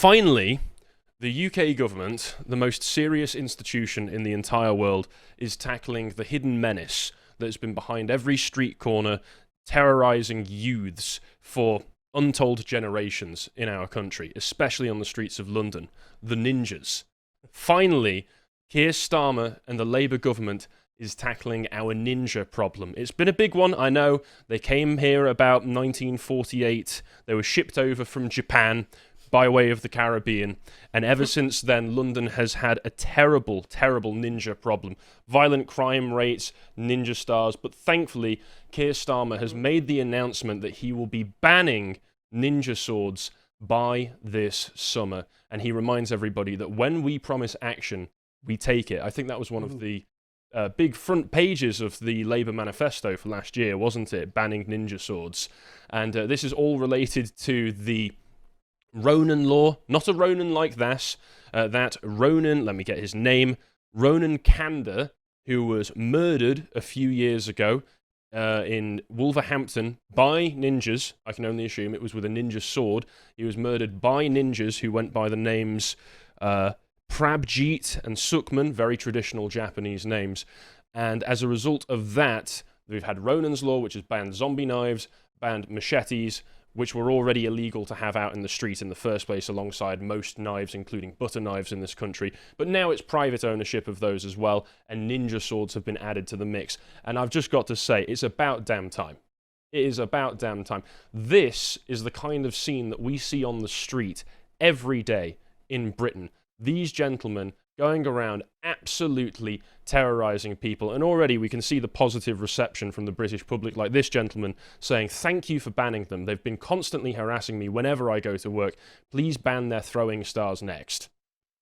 Finally, the UK government, the most serious institution in the entire world, is tackling the hidden menace that has been behind every street corner, terrorising youths for untold generations in our country, especially on the streets of London, the ninjas. Finally, Keir Starmer and the Labour government is tackling our ninja problem. It's been a big one, I know. They came here about 1948. They were shipped over from Japan by way of the Caribbean, and ever since then, London has had a terrible, terrible ninja problem. Violent crime rates, ninja stars, but thankfully, Keir Starmer has made the announcement that he will be banning ninja swords by this summer, and he reminds everybody that when we promise action, we take it. I think that was one of the big front pages of the Labour manifesto for last year, wasn't it? Banning ninja swords. And this is all related to the Ronan law, not a Ronan like this, that Ronan, let me get his name, Ronan Kanda, who was murdered a few years ago in Wolverhampton by ninjas. I can only assume it was with a ninja sword. He was murdered by ninjas who went by the names Prabjeet and Sukhman, very traditional Japanese names. And as a result of that, we've had Ronan's law, which has banned zombie knives, banned machetes, which were already illegal to have out in the street in the first place, alongside most knives, including butter knives in this country. But now it's private ownership of those as well, and ninja swords have been added to the mix. And I've just got to say, it's about damn time. It is about damn time. This is the kind of scene that we see on the street every day in Britain. These gentlemen going around absolutely terrorising people, and already we can see the positive reception from the British public, like this gentleman saying, thank you for banning them. They've been constantly harassing me whenever I go to work. Please ban their throwing stars next.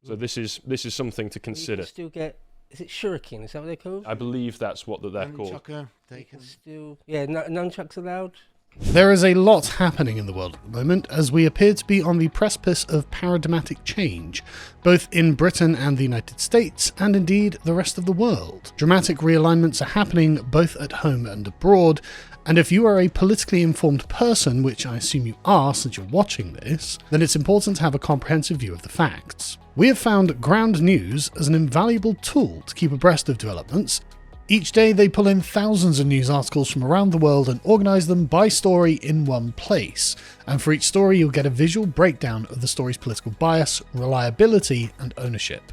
So this is something to consider. You can still get, is it shuriken? Is that what they're called? I believe that's what they're called. They can still, yeah, nunchucks allowed. There is a lot happening in the world at the moment, as we appear to be on the precipice of paradigmatic change, both in Britain and the United States, and indeed the rest of the world. Dramatic realignments are happening both at home and abroad, and if you are a politically informed person, which I assume you are since you're watching this, then it's important to have a comprehensive view of the facts. We have found Ground News as an invaluable tool to keep abreast of developments. Each day they pull in thousands of news articles from around the world and organise them by story in one place. And for each story you'll get a visual breakdown of the story's political bias, reliability and ownership.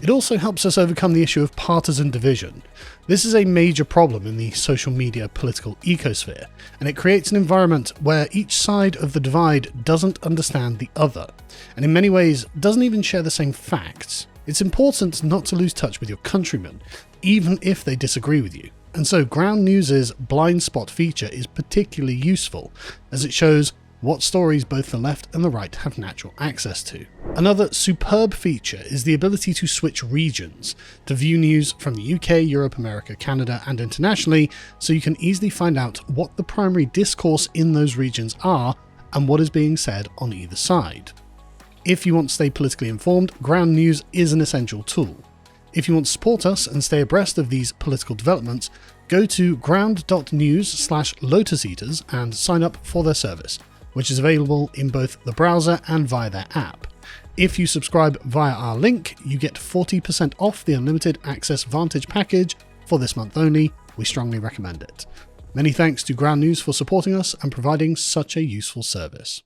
It also helps us overcome the issue of partisan division. This is a major problem in the social media political ecosphere, and it creates an environment where each side of the divide doesn't understand the other, and in many ways doesn't even share the same facts. It's important not to lose touch with your countrymen, even if they disagree with you. And so Ground News's blind spot feature is particularly useful, as it shows what stories both the left and the right have natural access to. Another superb feature is the ability to switch regions, to view news from the UK, Europe, America, Canada and internationally, so you can easily find out what the primary discourse in those regions are and what is being said on either side. If you want to stay politically informed, Ground News is an essential tool. If you want to support us and stay abreast of these political developments, go to ground.news/Lotus Eaters and sign up for their service, which is available in both the browser and via their app. If you subscribe via our link, you get 40% off the Unlimited Access Vantage package for this month only. We strongly recommend it. Many thanks to Ground News for supporting us and providing such a useful service.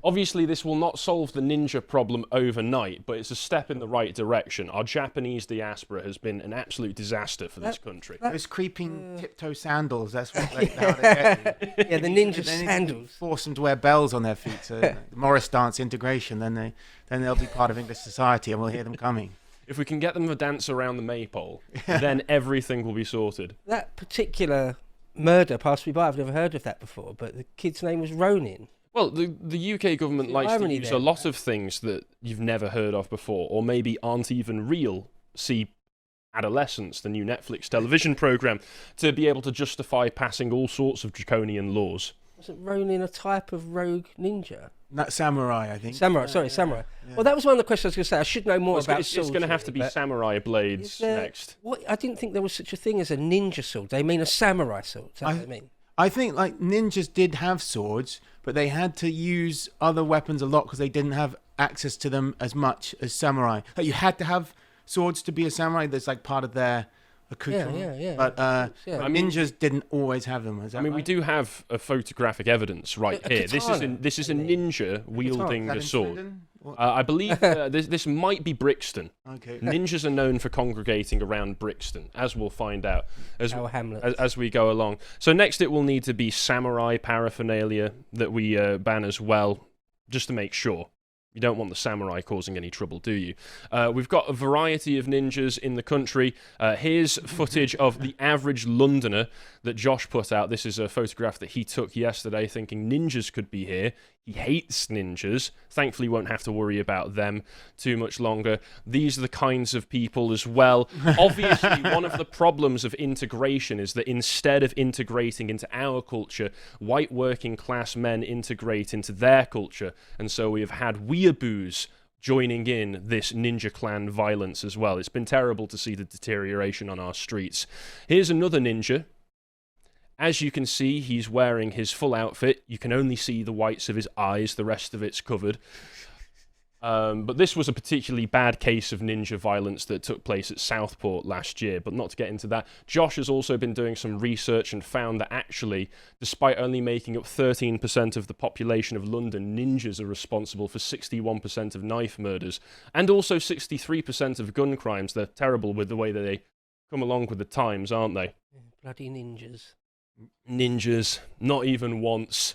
Obviously, this will not solve the ninja problem overnight, but it's a step in the right direction. Our Japanese diaspora has been an absolute disaster for this country. Those creeping tiptoe sandals, that's what they get you. Yeah, the ninja sandals. Force them to wear bells on their feet, so the Morris dance integration, then they'll be part of English society and we'll hear them coming. If we can get them to dance around the maypole, then everything will be sorted. That particular murder passed me by. I've never heard of that before, but the kid's name was Ronin. Well, the UK government likes to use a lot of things that you've never heard of before, or maybe aren't even real. See Adolescence, the new Netflix television programme, to be able to justify passing all sorts of draconian laws. Wasn't Ronin a type of rogue ninja? Not samurai, I think. Samurai. Yeah. Well, that was one of the questions I was going to say. I should know more about swords. It's going to have to be samurai blades next. I didn't think there was such a thing as a ninja sword. They mean a samurai sword. Is that what they mean? I think ninjas did have swords, but they had to use other weapons a lot because they didn't have access to them as much as samurai. Like, you had to have swords to be a samurai. That's like part of their accoutrement. Yeah. But Yeah. but ninjas didn't always have them. Is that I mean, we right? do have a photographic evidence right A here. katana, This is a I mean. ninja wielding Is that a in sword. Sweden? Or- I believe this might be Brixton. okay. Ninjas are known for congregating around Brixton, as we'll find out Our Hamlet. as we go along. So next it will need to be samurai paraphernalia that we ban as well, just to make sure. You don't want the samurai causing any trouble, do you? We've got a variety of ninjas in the country. Here's footage of the average Londoner that Josh put out. This is a photograph that he took yesterday, thinking ninjas could be here. He hates ninjas. Thankfully, won't have to worry about them too much longer. These are the kinds of people as well. Obviously, one of the problems of integration is that instead of integrating into our culture, white working class men integrate into their culture. And so we have had weeaboos joining in this ninja clan violence as well. It's been terrible to see the deterioration on our streets. Here's another ninja. As you can see, he's wearing his full outfit. You can only see the whites of his eyes. The rest of it's covered. But this was a particularly bad case of ninja violence that took place at Southport last year, but not to get into that. Josh has also been doing some research and found that actually, despite only making up 13% of the population of London, ninjas are responsible for 61% of knife murders and also 63% of gun crimes. They're terrible with the way that they come along with the times, aren't they? Bloody ninjas. Ninjas, not even once.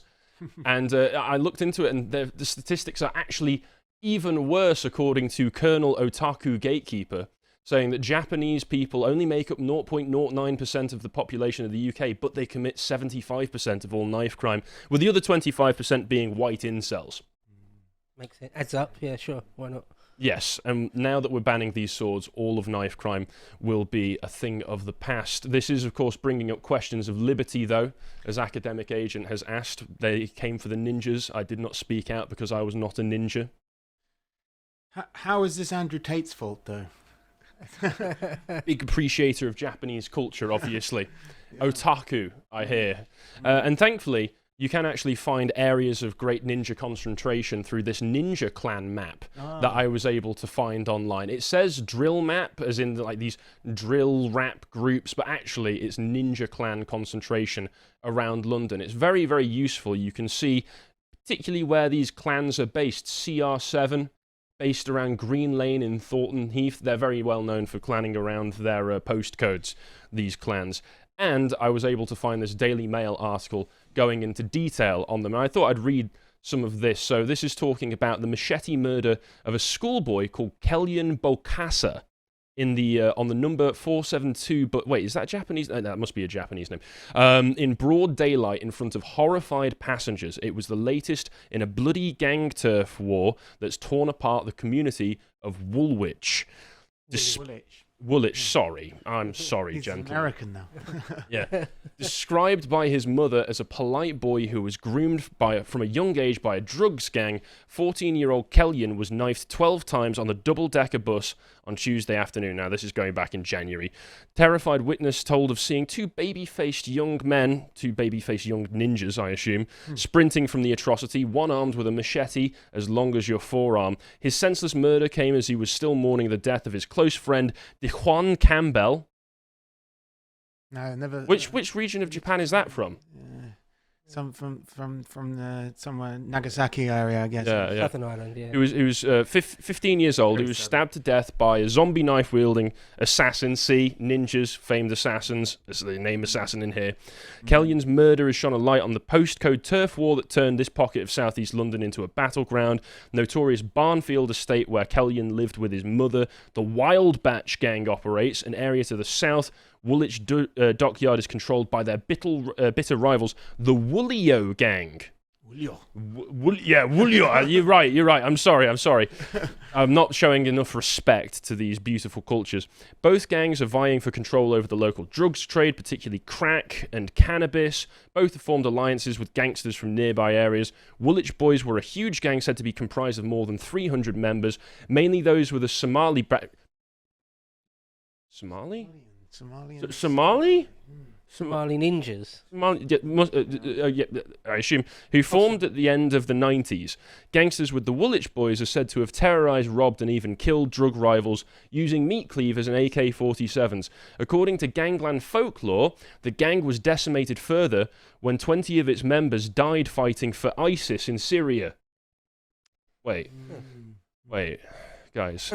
And I looked into it, and the statistics are actually even worse, according to Colonel Otaku Gatekeeper, saying that Japanese people only make up 0.09% of the population of the UK, but they commit 75% of all knife crime, with the other 25% being white incels. Makes it adds up. Yeah, sure. Why not? Yes, and now that we're banning these swords, all of knife crime will be a thing of the past. This is, of course, bringing up questions of liberty, though. As Academic Agent has asked, they came for the ninjas. I did not speak out because I was not a ninja. How is this Andrew Tate's fault, though? Big appreciator of Japanese culture, obviously. Otaku, I hear. And thankfully, you can actually find areas of great ninja concentration through this ninja clan map that I was able to find online. It says drill map, as in like these drill rap groups, but actually it's ninja clan concentration around London. It's very, very useful. You can see particularly where these clans are based. CR7, based around Green Lane in Thornton Heath. They're very well known for clanning around their postcodes, these clans. And I was able to find this Daily Mail article going into detail on them. And I thought I'd read some of this. So this is talking about the machete murder of a schoolboy called Kellyan Bokassa in the on the number 472. But wait, is that Japanese? No, that must be a Japanese name. In broad daylight in front of horrified passengers. It was the latest in a bloody gang turf war that's torn apart the community of Woolwich. Woolwich, sorry. I'm sorry, He's gentlemen. American now. Yeah. Described by his mother as a polite boy who was groomed from a young age by a drugs gang, 14-year-old Kellyan was knifed 12 times on the double-decker bus on Tuesday afternoon. Now, this is going back in January. Terrified witness told of seeing two baby-faced young ninjas, I assume, sprinting from the atrocity, one armed with a machete as long as your forearm. His senseless murder came as he was still mourning the death of his close friend, Juan Campbell. No, never. Which region of Japan is that from? Some from the somewhere Nagasaki area, I guess. Yeah. Southern Ireland, yeah. He was 15 years old. He was stabbed to death by a zombie knife-wielding assassin. See, ninjas, famed assassins. That's the name assassin in here. Kellyan's murder has shone a light on the postcode turf war that turned this pocket of southeast London into a battleground. Notorious Barnfield estate where Kellyan lived with his mother. The Wild Batch gang operates, an area to the south. Woolwich Dockyard is controlled by their bitter rivals, the Woolio gang. Woolio. Woolio. You're right. I'm sorry. I'm not showing enough respect to these beautiful cultures. Both gangs are vying for control over the local drugs trade, particularly crack and cannabis. Both have formed alliances with gangsters from nearby areas. Woolwich Boys were a huge gang said to be comprised of more than 300 members, mainly those with a Somali background. Somali? Somalian. Somali? Somali ninjas. I assume, who formed at the end of the 90s. Gangsters with the Woolwich Boys are said to have terrorised, robbed and even killed drug rivals using meat cleavers and AK-47s. According to gangland folklore, the gang was decimated further when 20 of its members died fighting for ISIS in Syria. Wait, guys.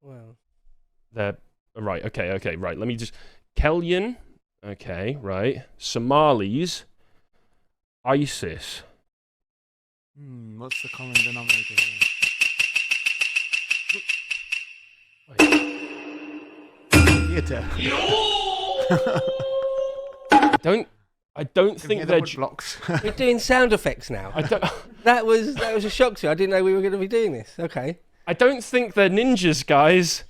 Well, They're... Right, okay, right. Let me just... Kellyan, okay, right. Somalis, ISIS. What's the common denominator here? Theatre. I don't think they're... blocks. we're doing sound effects now. I don't... That was a shock to me. I didn't know we were going to be doing this. Okay. I don't think they're ninjas, guys.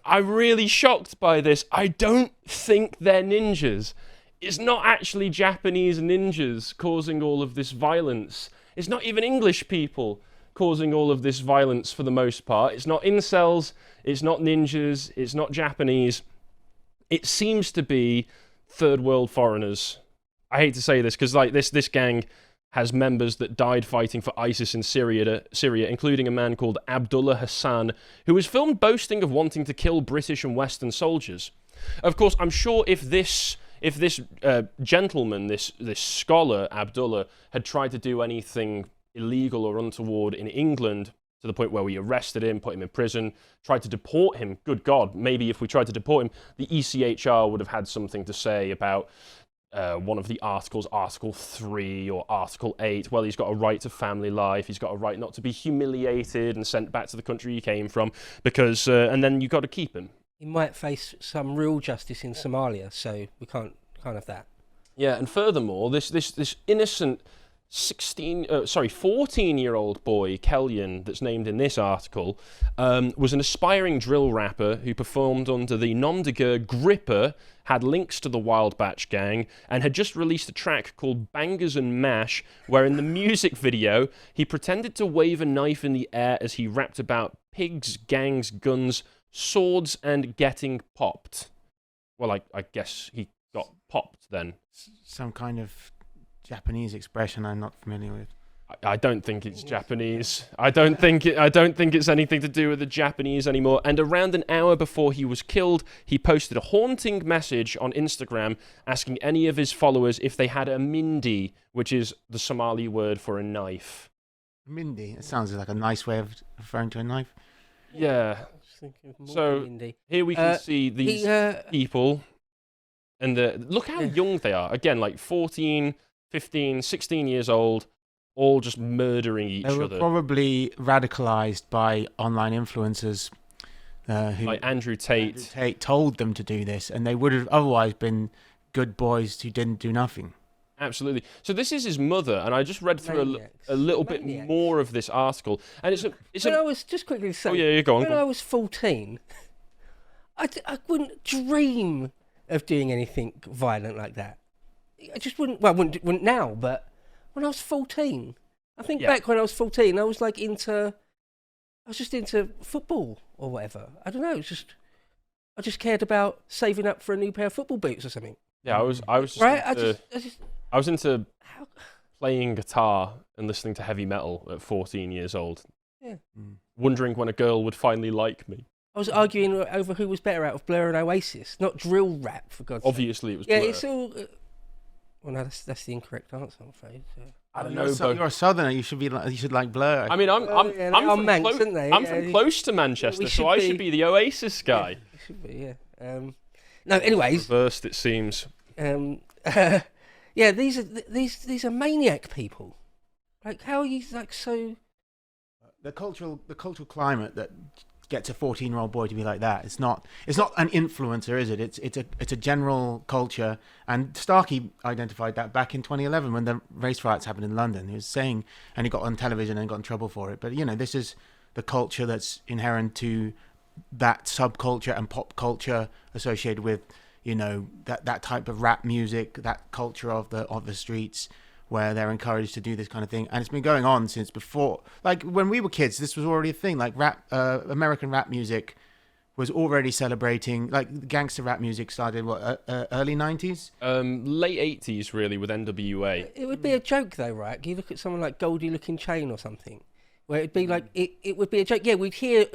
I'm really shocked by this. I don't think they're ninjas. It's not actually Japanese ninjas causing all of this violence. It's not even English people causing all of this violence for the most part. It's not incels. It's not ninjas. It's not Japanese. It seems to be third world foreigners. I hate to say this because like this gang has members that died fighting for ISIS in Syria, including a man called Abdullah Hassan, who was filmed boasting of wanting to kill British and Western soldiers. Of course, I'm sure if this gentleman, this scholar, Abdullah, had tried to do anything illegal or untoward in England, to the point where we arrested him, put him in prison, tried to deport him, good God, maybe if we tried to deport him, the ECHR would have had something to say about one of the articles, Article 3 or Article 8. Well, he's got a right to family life. He's got a right not to be humiliated and sent back to the country he came from, because, and then you've got to keep him. He might face some real justice in Somalia, so we can't have that. Yeah, and furthermore, this innocent 14-year-old boy, Kellyan, that's named in this article, was an aspiring drill rapper who performed under the nom de guerre Gripper, had links to the Wild Batch gang, and had just released a track called Bangers and Mash, where in the music video, he pretended to wave a knife in the air as he rapped about pigs, gangs, guns, swords, and getting popped. Well, I guess he got popped then. Some kind of Japanese expression I'm not familiar with. I don't think it's Japanese. I don't think it's anything to do with the Japanese anymore. And around an hour before he was killed, he posted a haunting message on Instagram asking any of his followers if they had a mindi, which is the Somali word for a knife. Mindy. It sounds like a nice way of referring to a knife. Yeah. So here we can see these people, and look how young they are. Again, like 14, 15, 16 years old, all just murdering each other. They were probably radicalized by online influencers. Like Andrew Tate. Andrew Tate told them to do this, and they would have otherwise been good boys who didn't do nothing. Absolutely. So this is his mother, and I just read through a little bit more of this article, and I was just quickly saying. Oh yeah, you go on. When I was 14, I wouldn't dream of doing anything violent like that. I just wouldn't. Well, I wouldn't now, but when I was 14, I think back when I was 14, I was just into football or whatever. I don't know. I just cared about saving up for a new pair of football boots or something. Yeah, I was just right. I was into playing guitar and listening to heavy metal at 14 years old. Yeah. Wondering when a girl would finally like me. I was arguing over who was better out of Blur and Oasis, not drill rap, for God's sake. Obviously, it was Blur. Yeah, it's all... well, no, that's the incorrect answer, I'm afraid. So. I don't know. You're a southerner. You should like Blur. I mean, I'm from close to Manchester, so I should be the Oasis guy. Yeah, you should be, yeah. No, anyways. Reversed, it seems. Yeah, these are maniac people. Like, how are you like so? The cultural climate that gets a 14-year-old boy to be like that. It's not an influencer, is it? It's a general culture. And Starkey identified that back in 2011 when the race riots happened in London. He was saying, and he got on television and got in trouble for it. But this is the culture that's inherent to that subculture and pop culture associated with that type of rap music, that culture of the streets, where they're encouraged to do this kind of thing. And it's been going on since before. Like, when we were kids, this was already a thing. Like, American rap music was already celebrating, like gangster rap music started early 90s. Late 80s, really, with NWA. It would be a joke, though, right? You look at someone like Goldie Looking Chain or something, where it'd be like it would be a joke. Yeah, we'd hear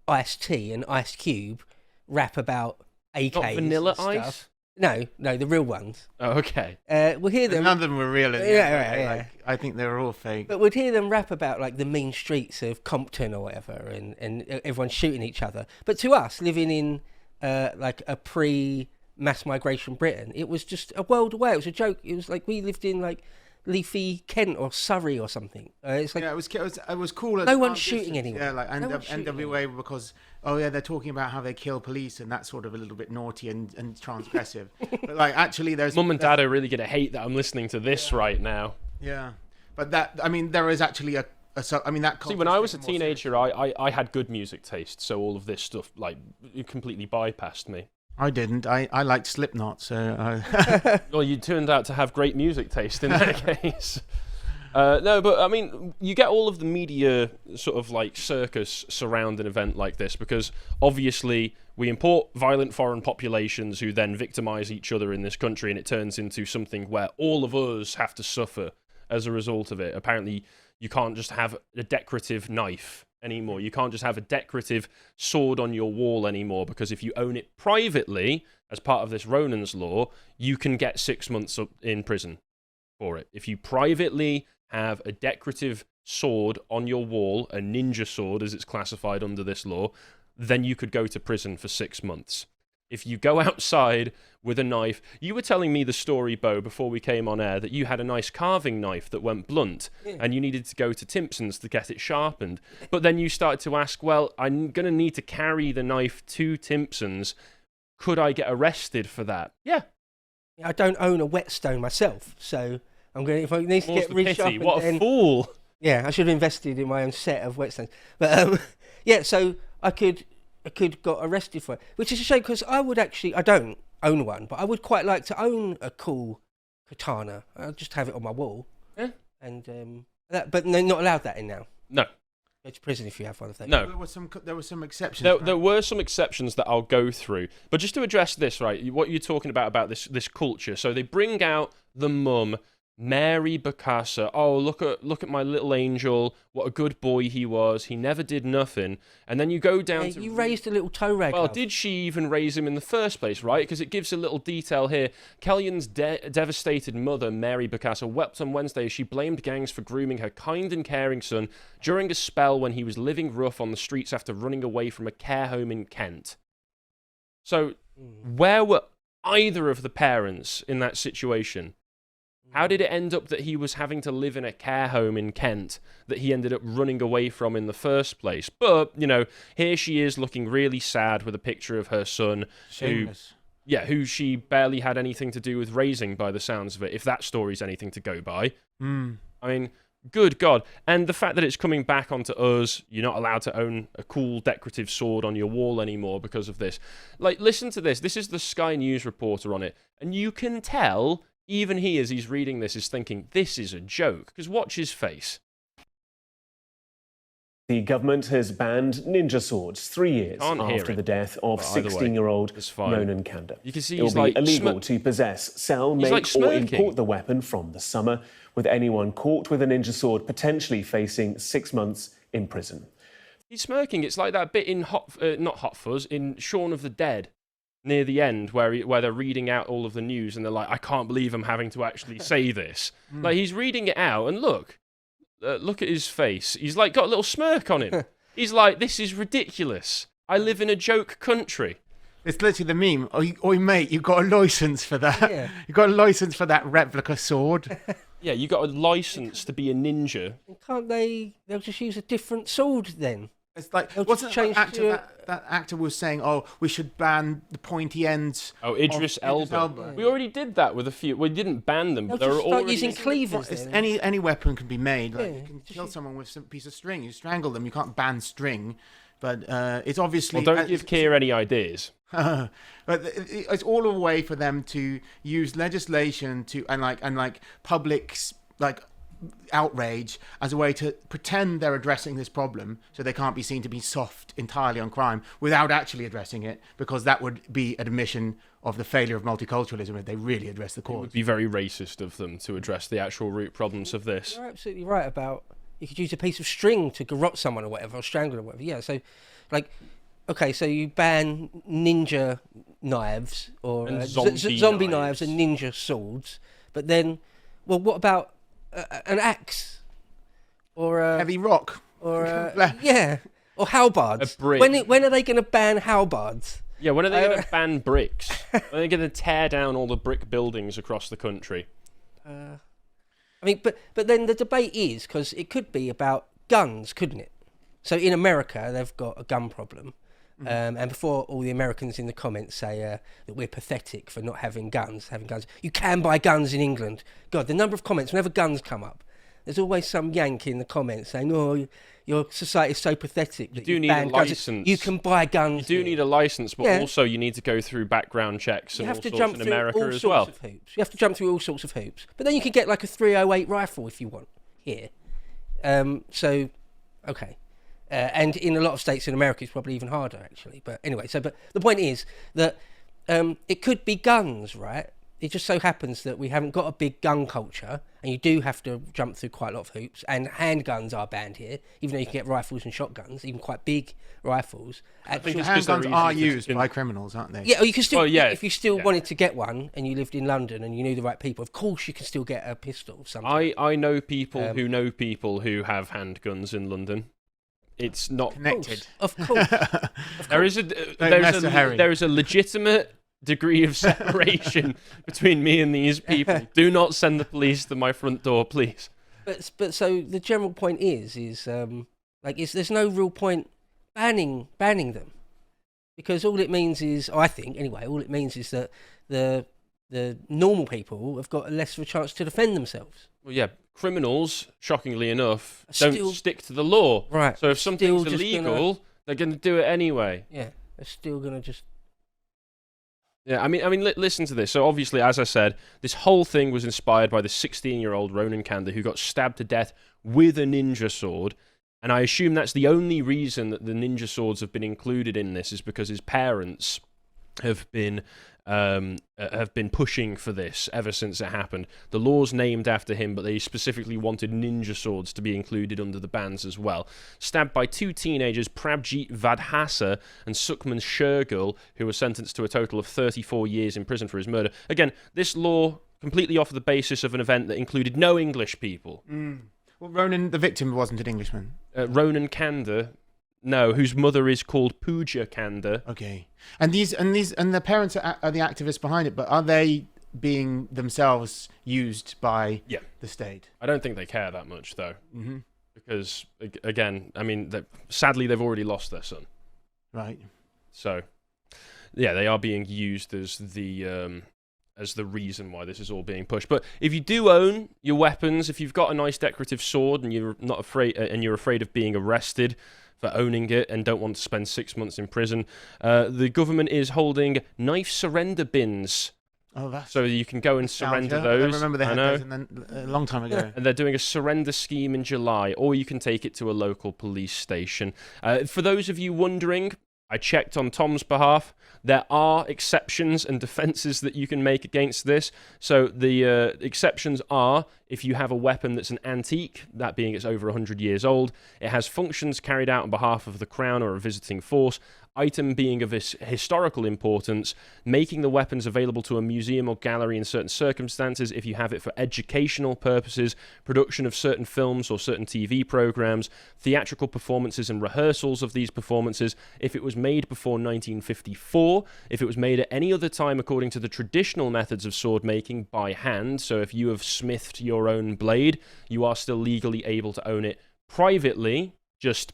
Ice-T and Ice Cube rap about AKs. Not Vanilla and stuff. Ice? No, the real ones. Oh, okay. We'll hear them. None of them were real. Yeah. Like, I think they were all fake. But we'd hear them rap about like the mean streets of Compton or whatever, and everyone shooting each other. But to us, living in like a pre-mass migration Britain, it was just a world away. It was a joke. It was like we lived in like leafy Kent or Surrey or something. It's like it was cool. no one's shooting anyone. Yeah, like No one's shooting NWA because they're talking about how they kill police and that's sort of a little bit naughty and transgressive. But like actually, there's Mum and Dad are really gonna hate that I'm listening to this right now. Yeah, but there is actually that. See, when I was a teenager, I had good music taste, so all of this stuff like it completely bypassed me. I didn't. I liked Slipknot, so. Well, you turned out to have great music taste in that case. No, but I mean, you get all of the media sort of like circus surround an event like this because obviously we import violent foreign populations who then victimize each other in this country, and it turns into something where all of us have to suffer as a result of it. Apparently, you can't just have a decorative knife anymore. You can't just have a decorative sword on your wall anymore because if you own it privately, as part of this Ronan's law, you can get 6 months in prison for it. If you privately have a decorative sword on your wall, a ninja sword as it's classified under this law, then you could go to prison for 6 months. If you go outside with a knife, you were telling me the story, Bo, before we came on air, that you had a nice carving knife that went blunt, and you needed to go to Timpson's to get it sharpened. But then you started to ask, well, I'm going to need to carry the knife to Timpson's. Could I get arrested for that? Yeah. I don't own a whetstone myself, so I'm going. If I need to get resharpened, what a fool! Yeah, I should have invested in my own set of whetstones. But yeah, so I could got arrested for it, which is a shame because I don't own one, but I would quite like to own a cool katana. I'll just have it on my wall. Yeah. And but they're not allowed that in now. No. Go to prison if you have one of those. No. There were some exceptions. There were some exceptions that I'll go through. But just to address this, right, what you're talking about this culture. So they bring out the mum, Mary Bokassa. Oh, look at my little angel. What a good boy he was. He never did nothing. And then you go down to... You raised a little toe rag. Well, did she even raise him in the first place, right? Because it gives a little detail here. Kellyan's devastated mother, Mary Bokassa, wept on Wednesday as she blamed gangs for grooming her kind and caring son during a spell when he was living rough on the streets after running away from a care home in Kent. So, where were either of the parents in that situation? How did it end up that he was having to live in a care home in Kent that he ended up running away from in the first place? But, here she is looking really sad with a picture of her son. Shameless. Who she barely had anything to do with raising by the sounds of it, if that story's anything to go by. I mean, good God. And the fact that it's coming back onto us, you're not allowed to own a cool decorative sword on your wall anymore because of this. Like, listen to this. This is the Sky News reporter on it. And you can tell... Even he, as he's reading this, is thinking, this is a joke. Because watch his face. The government has banned ninja swords 3 years after the death of 16-year-old Ronan Kanda. You can see it will be illegal to possess, sell, make or import the weapon from the summer, with anyone caught with a ninja sword potentially facing 6 months in prison. He's smirking. It's like that bit in not Hot Fuzz, in Shaun of the Dead. Near the end, where they're reading out all of the news, and they're like, "I can't believe I'm having to actually say this." Like he's reading it out, and look at his face. He's like got a little smirk on him. He's like, "This is ridiculous. I live in a joke country." It's literally the meme. Oi, mate, you got a license for that? Yeah. You got a license for that replica sword? Yeah, you got a license to be a ninja. Can't they? They'll just use a different sword then. It's like, wasn't that actor was saying, oh, we should ban the pointy ends. Oh, Idris Elba. Yeah. We already did that with a few. We didn't ban them, but they were already using cleavers. Any weapon can be made. Like, you can kill someone with some piece of string. You strangle them. You can't ban string. But it's obviously... Well, don't give Keir any ideas. But it's all a way for them to use legislation to and public outrage as a way to pretend they're addressing this problem, so they can't be seen to be soft entirely on crime without actually addressing it, because that would be admission of the failure of multiculturalism if they really address the cause. It would be very racist of them to address the actual root problems of this. You're absolutely right about you could use a piece of string to garrote someone or whatever, or strangle or whatever. Yeah, so like, okay, so you ban ninja knives or zombie knives and ninja swords, but then, well, what about an axe or a heavy rock or or halberds? A brick. When are they going to ban halberds? Yeah, when are they going to ban bricks? When are they going to tear down all the brick buildings across the country? I mean, but then the debate is, because it could be about guns, couldn't it? So in America, they've got a gun problem. And before all the Americans in the comments say that we're pathetic for not having guns, you can buy guns in England. God, the number of comments, whenever guns come up, there's always some yank in the comments saying, oh, your society is so pathetic that you need a license. You can buy guns. You do need a license, but also you need to go through background checks and all sorts in America as well. You have to jump through all sorts of hoops. But then you can get like a 308 rifle if you want here. Okay. And in a lot of states in America, it's probably even harder, actually. But anyway, but the point is that it could be guns, right? It just so happens that we haven't got a big gun culture, and you do have to jump through quite a lot of hoops. And handguns are banned here, even though you can get rifles and shotguns, even quite big rifles. Handguns are used by criminals, aren't they? Yeah, or you can still, if you still wanted to get one, and you lived in London and you knew the right people, of course you can still get a pistol. I know people who know people who have handguns in London. It's not connected. Of course. There is a legitimate degree of separation between me and these people. Do not send the police to my front door, please. But so the general point is there's no real point banning them, because all it means is, I think anyway, that the normal people have got less of a chance to defend themselves. Well, yeah, criminals, shockingly enough, don't stick to the law. Right. So if something's illegal, they're going to do it anyway. Yeah, they're still going to just... Yeah, I mean, listen to this. So obviously, as I said, this whole thing was inspired by the 16-year-old Ronan Kanda who got stabbed to death with a ninja sword. And I assume that's the only reason that the ninja swords have been included in this, is because his parents have been pushing for this ever since it happened. The law's named after him, but they specifically wanted ninja swords to be included under the bans as well. Stabbed by two teenagers, Prabjit Vadhasa and Sukhman Shergill, who were sentenced to a total of 34 years in prison for his murder. Again, this law completely off the basis of an event that included no English people. Well, Ronan, the victim, wasn't an Englishman. Ronan Kanda... No, whose mother is called Pooja Kanda. Okay, and the parents are the activists behind it, but are they being themselves used by the state? I don't think they care that much, though, because again, I mean, sadly they've already lost their son. Right. So, yeah, they are being used as the reason why this is all being pushed. But if you do own your weapons, if you've got a nice decorative sword and you're not afraid, and you're afraid of being arrested for owning it and don't want to spend 6 months in prison, the government is holding knife surrender bins. Oh, that's so you can go and surrender those. I remember they had those a long time ago. And they're doing a surrender scheme in July, or you can take it to a local police station. For those of you wondering, I checked on Tom's behalf. There are exceptions and defences that you can make against this. So the exceptions are if you have a weapon that's an antique, that being it's over 100 years old, it has functions carried out on behalf of the Crown or a visiting force, item being of historical importance, making the weapons available to a museum or gallery in certain circumstances, if you have it for educational purposes, production of certain films or certain TV programs, theatrical performances and rehearsals of these performances, if it was made before 1954, if it was made at any other time according to the traditional methods of sword making by hand, so if you have smithed your own blade, you are still legally able to own it privately, just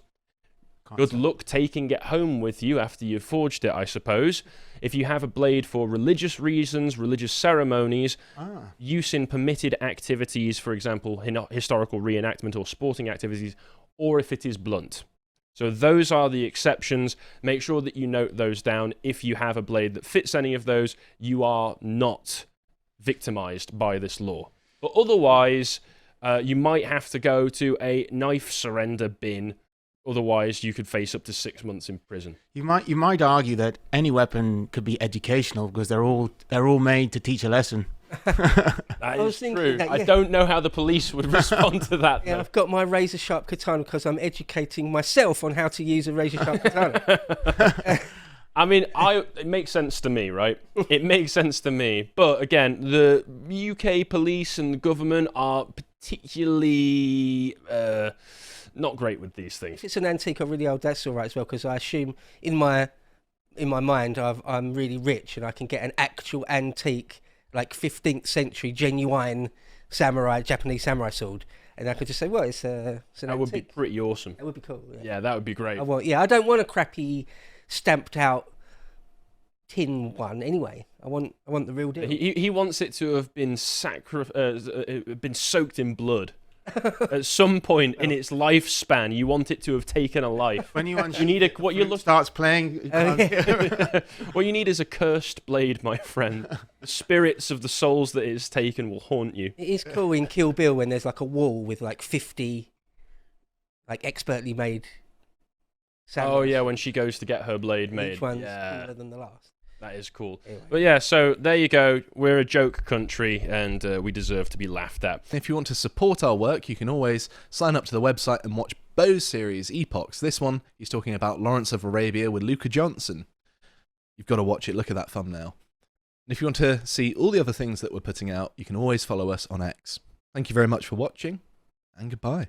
good luck taking it home with you after you've forged it, I suppose. If you have a blade for religious reasons, religious ceremonies, use in permitted activities, for example, historical reenactment or sporting activities, or if it is blunt. So those are the exceptions. Make sure that you note those down. If you have a blade that fits any of those, you are not victimized by this law. But otherwise, You might have to go to a knife surrender bin. Otherwise, you could face up to 6 months in prison. You might argue that any weapon could be educational because they're all made to teach a lesson. That is true. I don't know how the police would respond to that. Yeah, I've got my razor sharp katana because I'm educating myself on how to use a razor sharp katana. I mean, it makes sense to me, right? It makes sense to me. But again, the UK police and the government are particularly not great with these things. If it's an antique or really old, that's all right as well, because I assume in my mind I'm really rich and I can get an actual antique, like 15th century genuine Japanese samurai sword, and I could just say, well, it's an that antique. Would be pretty awesome. That would be cool. Yeah, that would be great. I don't want a crappy stamped out tin one anyway. I want the real deal. He wants it to have been been soaked in blood. At some point in its lifespan, you want it to have taken a life. When you need starts playing. What you need is a cursed blade, my friend. The spirits of the souls that it has taken will haunt you. It is cool in Kill Bill when there's like a wall with like 50 like expertly made samurai. Oh yeah, when she goes to get her blade made. Each one's cooler than the last. That is cool. Anyway. But yeah, so there you go. We're a joke country, and we deserve to be laughed at. If you want to support our work, you can always sign up to the website and watch Bo's series, Epochs. This one, he's talking about Lawrence of Arabia with Luca Johnson. You've got to watch it. Look at that thumbnail. And if you want to see all the other things that we're putting out, you can always follow us on X. Thank you very much for watching, and goodbye.